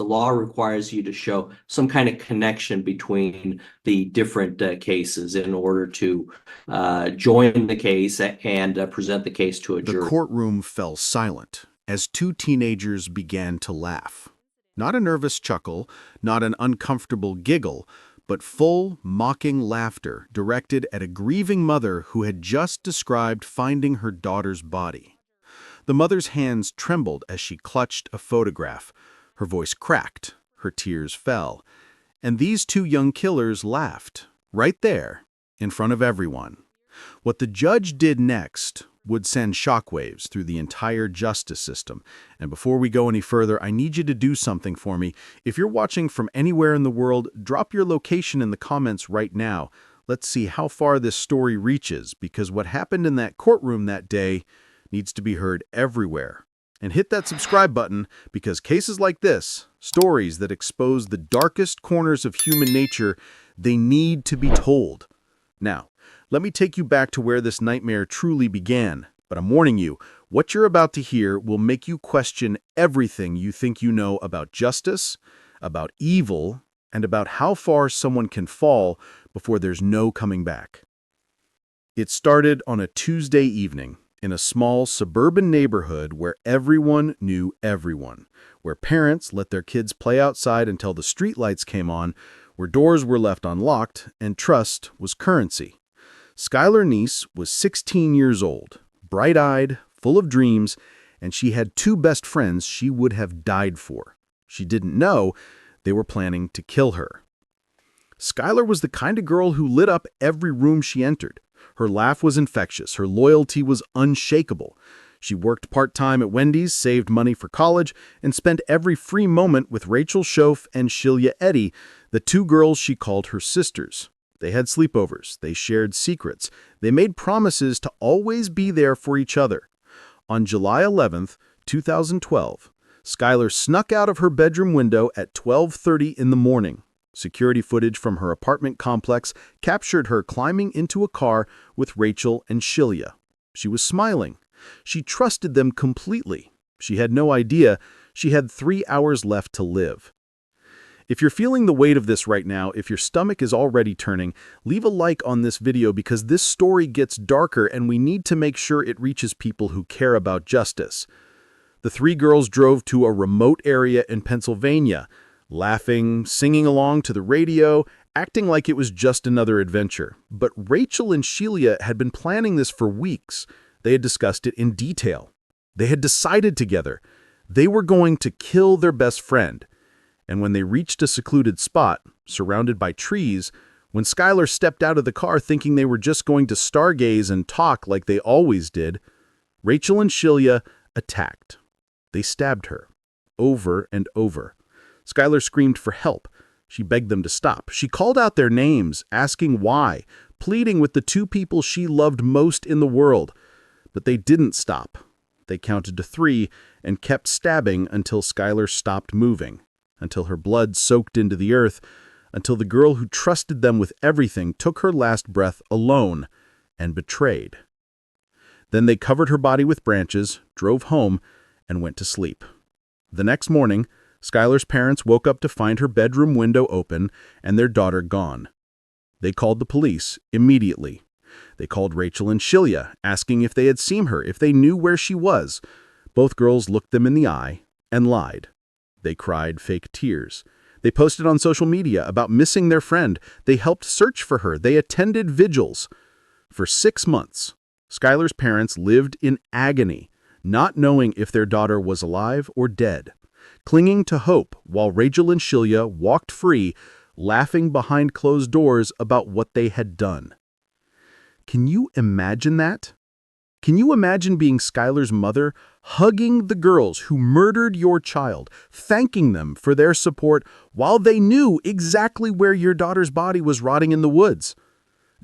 The law requires you to show some kind of connection between the different cases in order to join the case and present the case to a The jury. courtroom fell silent as two teenagers began to laugh. Not a nervous chuckle, not an uncomfortable giggle, but full, mocking laughter directed at a grieving mother who had just described finding her daughter's body. The mother's hands trembled as she clutched a photograph. Her voice cracked, her tears fell, and these two young killers laughed, right there, in front of everyone. What the judge did next would send shockwaves through the entire justice system. And before we go any further, I need you to do something for me. If you're watching from anywhere in the world, drop your location in the comments right now. Let's see how far this story reaches, because what happened in that courtroom that day needs to be heard everywhere. And hit that subscribe button, because cases like this, stories that expose the darkest corners of human nature, they need to be told. Now, let me take you back to where this nightmare truly began. But I'm warning you, what you're about to hear will make you question everything you think you know about justice, about evil, and about how far someone can fall before there's no coming back. It started on a Tuesday evening, in a small suburban neighborhood where everyone knew everyone, where parents let their kids play outside until the streetlights came on, where doors were left unlocked, and trust was currency. Skylar Neese was 16 years old, bright-eyed, full of dreams, and she had two best friends she would have died for. She didn't know they were planning to kill her. Skylar was the kind of girl who lit up every room she entered. Her laugh was infectious. Her loyalty was unshakable. She worked part-time at Wendy's, saved money for college, and spent every free moment with Rachel Schoaf and Sheila Eddy, the two girls she called her sisters. They had sleepovers. They shared secrets. They made promises to always be there for each other. On July 11th, 2012, Skylar snuck out of her bedroom window at 12:30 in the morning. Security footage from her apartment complex captured her climbing into a car with Rachel and Sheila. She was smiling. She trusted them completely. She had no idea she had 3 hours left to live. If you're feeling the weight of this right now, if your stomach is already turning, leave a like on this video, because this story gets darker and we need to make sure it reaches people who care about justice. The three girls drove to a remote area in Pennsylvania, laughing, singing along to the radio, acting like it was just another adventure. But Rachel and Sheila had been planning this for weeks. They had discussed it in detail. They had decided together they were going to kill their best friend. And when they reached a secluded spot, surrounded by trees, when Skylar stepped out of the car thinking they were just going to stargaze and talk like they always did, Rachel and Sheila attacked. They stabbed her, over and over. Skylar screamed for help. She begged them to stop. She called out their names, asking why, pleading with the two people she loved most in the world. But they didn't stop. They counted to 3 and kept stabbing until Skylar stopped moving, until her blood soaked into the earth, until the girl who trusted them with everything took her last breath alone and betrayed. Then they covered her body with branches, drove home, and went to sleep. The next morning, Skylar's parents woke up to find her bedroom window open and their daughter gone. They called the police immediately. They called Rachel and Sheila, asking if they had seen her, if they knew where she was. Both girls looked them in the eye and lied. They cried fake tears. They posted on social media about missing their friend. They helped search for her. They attended vigils. For 6 months, Skylar's parents lived in agony, not knowing if their daughter was alive or dead, clinging to hope while Rachel and Sheila walked free, laughing behind closed doors about what they had done. Can you imagine that? Can you imagine being Skylar's mother, hugging the girls who murdered your child, thanking them for their support while they knew exactly where your daughter's body was rotting in the woods?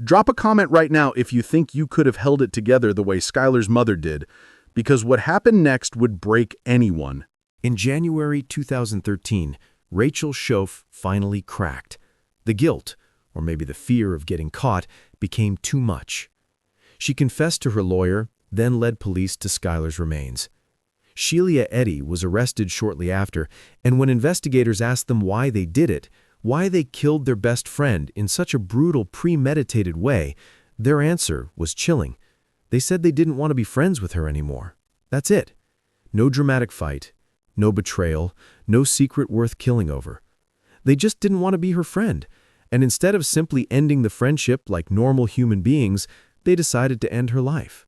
Drop a comment right now if you think you could have held it together the way Skylar's mother did, because what happened next would break anyone. In January 2013, Rachel Schoaf finally cracked. The guilt, or maybe the fear of getting caught, became too much. She confessed to her lawyer, then led police to Skylar's remains. Sheila Eddy was arrested shortly after, and when investigators asked them why they did it, why they killed their best friend in such a brutal, premeditated way, their answer was chilling. They said they didn't want to be friends with her anymore. That's it. No dramatic fight, no betrayal, no secret worth killing over. They just didn't want to be her friend, and instead of simply ending the friendship like normal human beings, they decided to end her life.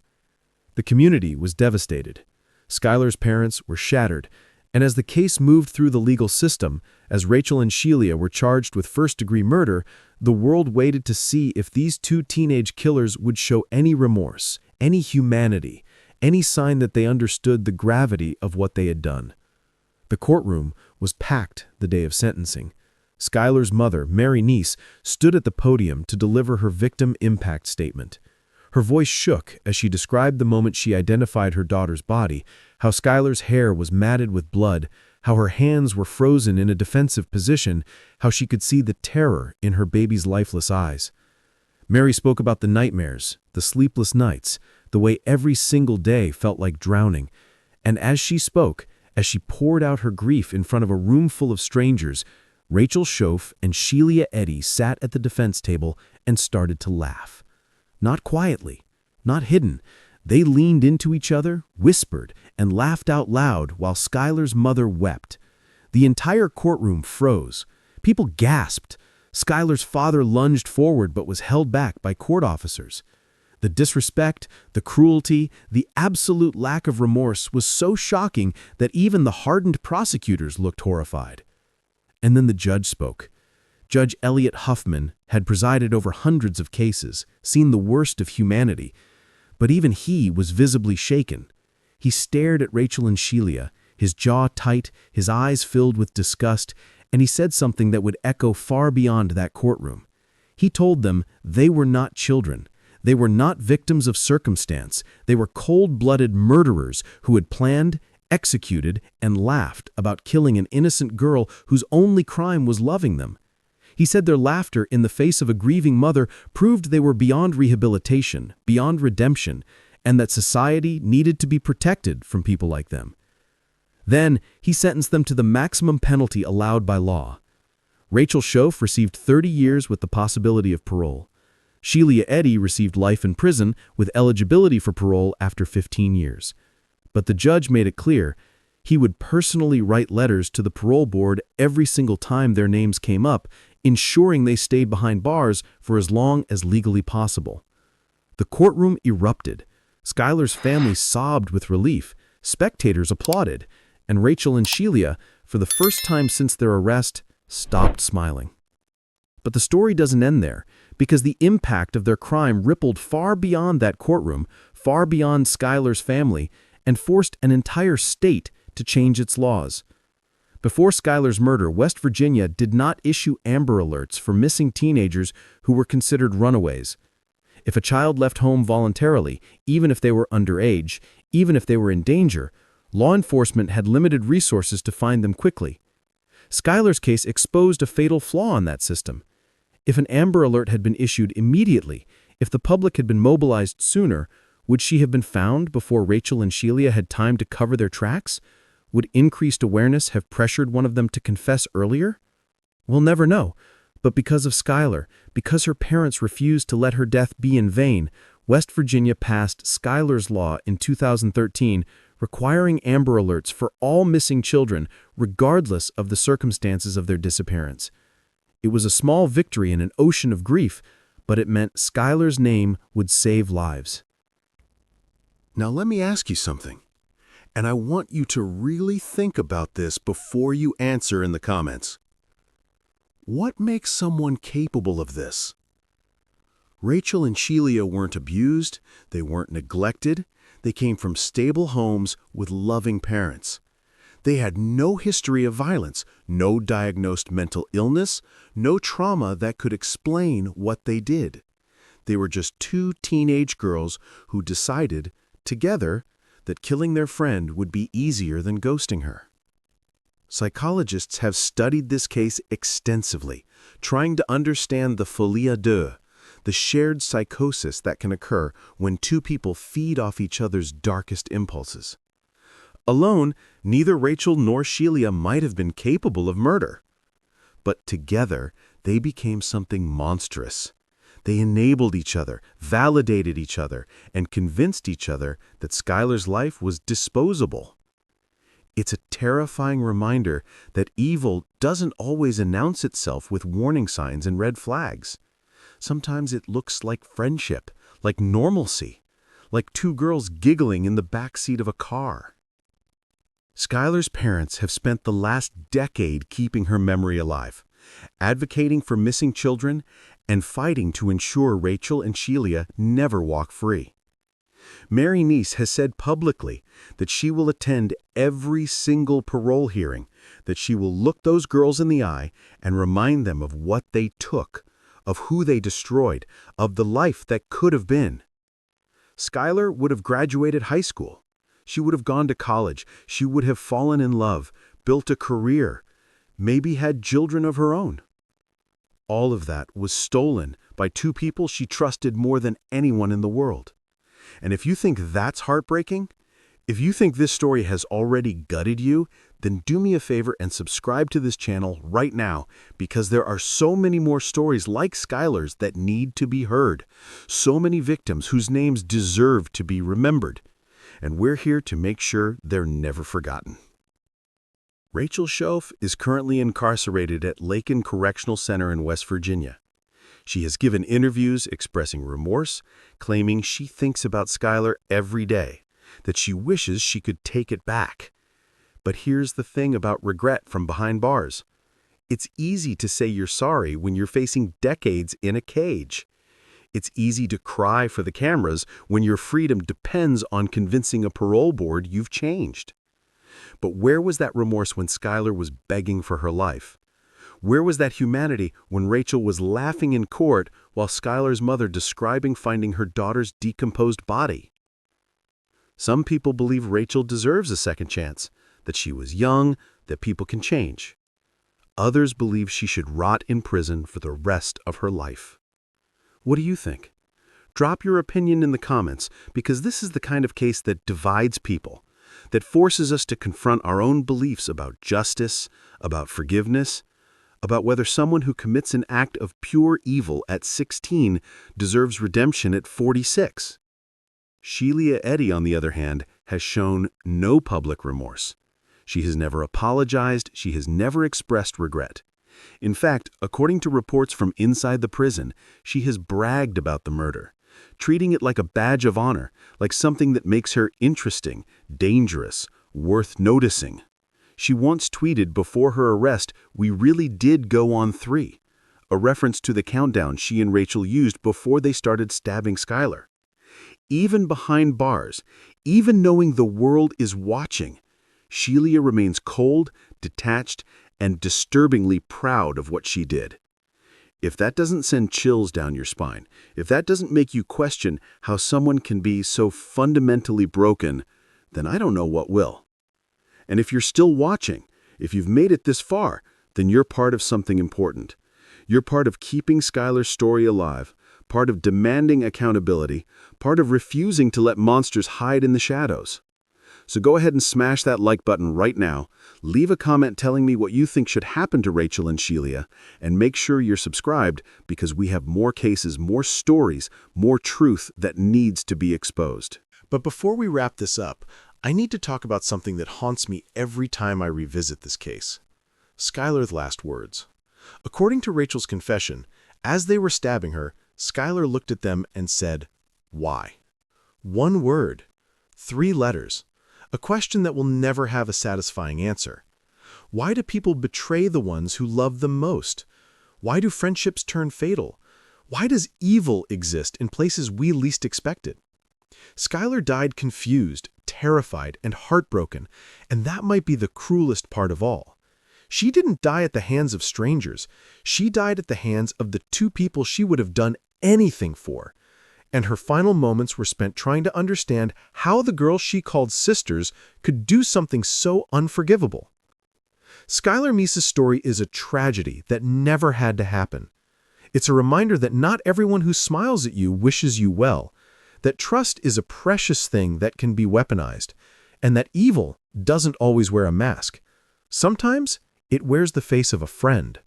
The community was devastated. Skylar's parents were shattered, and as the case moved through the legal system, as Rachel and Sheila were charged with first-degree murder, the world waited to see if these two teenage killers would show any remorse, any humanity, any sign that they understood the gravity of what they had done. The courtroom was packed the day of sentencing. Skylar's mother, Mary Neese, stood at the podium to deliver her victim impact statement. Her voice shook as she described the moment she identified her daughter's body, how Skylar's hair was matted with blood, how her hands were frozen in a defensive position, how she could see the terror in her baby's lifeless eyes. Mary spoke about the nightmares, the sleepless nights, the way every single day felt like drowning. And as she spoke, as she poured out her grief in front of a room full of strangers, Rachel Schoaf and Sheila Eddy sat at the defense table and started to laugh. Not quietly, not hidden. They leaned into each other, whispered, and laughed out loud while Skylar's mother wept. The entire courtroom froze. People gasped. Skylar's father lunged forward but was held back by court officers. The disrespect, the cruelty, the absolute lack of remorse was so shocking that even the hardened prosecutors looked horrified. And then the judge spoke. Judge Elliot Huffman had presided over hundreds of cases, seen the worst of humanity, but even he was visibly shaken. He stared at Rachel and Sheila, his jaw tight, his eyes filled with disgust, and he said something that would echo far beyond that courtroom. He told them they were not children. They were not victims of circumstance. They were cold-blooded murderers who had planned, executed, and laughed about killing an innocent girl whose only crime was loving them. He said their laughter in the face of a grieving mother proved they were beyond rehabilitation, beyond redemption, and that society needed to be protected from people like them. Then, he sentenced them to the maximum penalty allowed by law. Rachel Schoaf received 30 years with the possibility of parole. Sheila Eddy received life in prison with eligibility for parole after 15 years. But the judge made it clear he would personally write letters to the parole board every single time their names came up, ensuring they stayed behind bars for as long as legally possible. The courtroom erupted. Skylar's family sobbed with relief. Spectators applauded. And Rachel and Sheila, for the first time since their arrest, stopped smiling. But the story doesn't end there, because the impact of their crime rippled far beyond that courtroom, far beyond Skylar's family, and forced an entire state to change its laws. Before Skylar's murder, West Virginia did not issue Amber Alerts for missing teenagers who were considered runaways. If a child left home voluntarily, even if they were underage, even if they were in danger, law enforcement had limited resources to find them quickly. Skylar's case exposed a fatal flaw in that system. If an Amber Alert had been issued immediately, if the public had been mobilized sooner, would she have been found before Rachel and Sheila had time to cover their tracks? Would increased awareness have pressured one of them to confess earlier? We'll never know. But because of Skylar, because her parents refused to let her death be in vain, West Virginia passed Skylar's Law in 2013, requiring Amber Alerts for all missing children, regardless of the circumstances of their disappearance. It was a small victory in an ocean of grief, but it meant Skylar's name would save lives. Now let me ask you something, and I want you to really think about this before you answer in the comments. What makes someone capable of this? Rachel and Sheila weren't abused, they weren't neglected, they came from stable homes with loving parents. They had no history of violence, no diagnosed mental illness, no trauma that could explain what they did. They were just two teenage girls who decided, together, that killing their friend would be easier than ghosting her. Psychologists have studied this case extensively, trying to understand the folie à deux, the shared psychosis that can occur when two people feed off each other's darkest impulses. Alone, neither Rachel nor Sheila might have been capable of murder. But together, they became something monstrous. They enabled each other, validated each other, and convinced each other that Skylar's life was disposable. It's a terrifying reminder that evil doesn't always announce itself with warning signs and red flags. Sometimes it looks like friendship, like normalcy, like two girls giggling in the backseat of a car. Skylar's parents have spent the last decade keeping her memory alive, advocating for missing children, and fighting to ensure Rachel and Sheila never walk free. Mary Neese has said publicly that she will attend every single parole hearing, that she will look those girls in the eye and remind them of what they took, of who they destroyed, of the life that could have been. Skylar would have graduated high school. She would have gone to college. She would have fallen in love, built a career, maybe had children of her own. All of that was stolen by two people she trusted more than anyone in the world. And if you think that's heartbreaking, if you think this story has already gutted you, then do me a favor and subscribe to this channel right now, because there are so many more stories like Skylar's that need to be heard. So many victims whose names deserve to be remembered. And we're here to make sure they're never forgotten. Rachel Schoaf is currently incarcerated at Lakin Correctional Center in West Virginia. She has given interviews expressing remorse, claiming she thinks about Skylar every day, that she wishes she could take it back. But here's the thing about regret from behind bars. It's easy to say you're sorry when you're facing decades in a cage. It's easy to cry for the cameras when your freedom depends on convincing a parole board you've changed. But where was that remorse when Skylar was begging for her life? Where was that humanity when Rachel was laughing in court while Skylar's mother describing finding her daughter's decomposed body? Some people believe Rachel deserves a second chance, that she was young, that people can change. Others believe she should rot in prison for the rest of her life. What do you think? Drop your opinion in the comments, because this is the kind of case that divides people, that forces us to confront our own beliefs about justice, about forgiveness, about whether someone who commits an act of pure evil at 16 deserves redemption at 46. Sheila Eddy, on the other hand, has shown no public remorse. She has never apologized, she has never expressed regret. In fact, according to reports from inside the prison, she has bragged about the murder, treating it like a badge of honor, like something that makes her interesting, dangerous, worth noticing. She once tweeted before her arrest, "We really did go on 3," a reference to the countdown she and Rachel used before they started stabbing Skylar. Even behind bars, even knowing the world is watching, Sheila remains cold, detached, and disturbingly proud of what she did. If that doesn't send chills down your spine, if that doesn't make you question how someone can be so fundamentally broken, then I don't know what will. And if you're still watching, if you've made it this far, then you're part of something important. You're part of keeping Skylar's story alive, part of demanding accountability, part of refusing to let monsters hide in the shadows. So go ahead and smash that like button right now, leave a comment telling me what you think should happen to Rachel and Sheila, and make sure you're subscribed, because we have more cases, more stories, more truth that needs to be exposed. But before we wrap this up, I need to talk about something that haunts me every time I revisit this case. Skylar's last words. According to Rachel's confession, as they were stabbing her, Skylar looked at them and said, "Why?" One word, 3 letters, a question that will never have a satisfying answer. Why do people betray the ones who love them most? Why do friendships turn fatal? Why does evil exist in places we least expect it? Skylar died confused, terrified, and heartbroken, and that might be the cruelest part of all. She didn't die at the hands of strangers. She died at the hands of the 2 people she would have done anything for. And her final moments were spent trying to understand how the girls she called sisters could do something so unforgivable. Skylar Neese's story is a tragedy that never had to happen. It's a reminder that not everyone who smiles at you wishes you well, that trust is a precious thing that can be weaponized, and that evil doesn't always wear a mask. Sometimes it wears the face of a friend.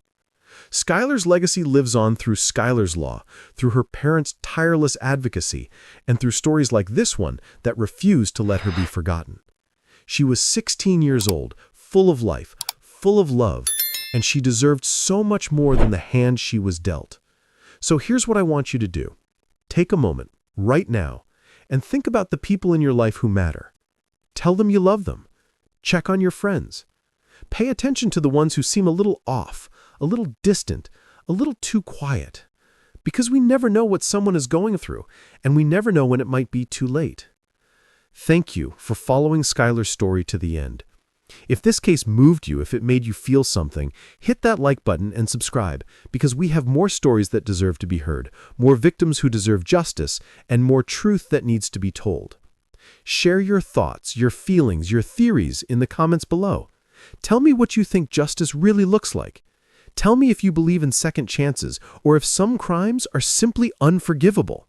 Skylar's legacy lives on through Skylar's Law, through her parents' tireless advocacy, and through stories like this one that refuse to let her be forgotten. She was 16 years old, full of life, full of love, and she deserved so much more than the hand she was dealt. So here's what I want you to do. Take a moment, right now, and think about the people in your life who matter. Tell them you love them. Check on your friends. Pay attention to the ones who seem a little off, a little distant, a little too quiet. Because we never know what someone is going through, and we never know when it might be too late. Thank you for following Skylar's story to the end. If this case moved you, if it made you feel something, hit that like button and subscribe, because we have more stories that deserve to be heard, more victims who deserve justice, and more truth that needs to be told. Share your thoughts, your feelings, your theories in the comments below. Tell me what you think justice really looks like. Tell me if you believe in second chances, or if some crimes are simply unforgivable.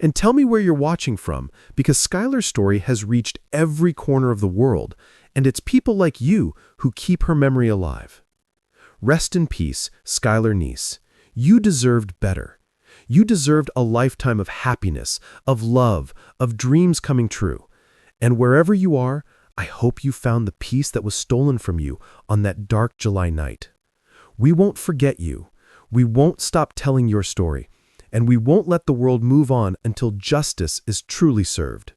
And tell me where you're watching from, because Skylar's story has reached every corner of the world, and it's people like you who keep her memory alive. Rest in peace, Skylar Neese. You deserved better. You deserved a lifetime of happiness, of love, of dreams coming true. And wherever you are, I hope you found the peace that was stolen from you on that dark July night. We won't forget you. We won't stop telling your story. And we won't let the world move on until justice is truly served.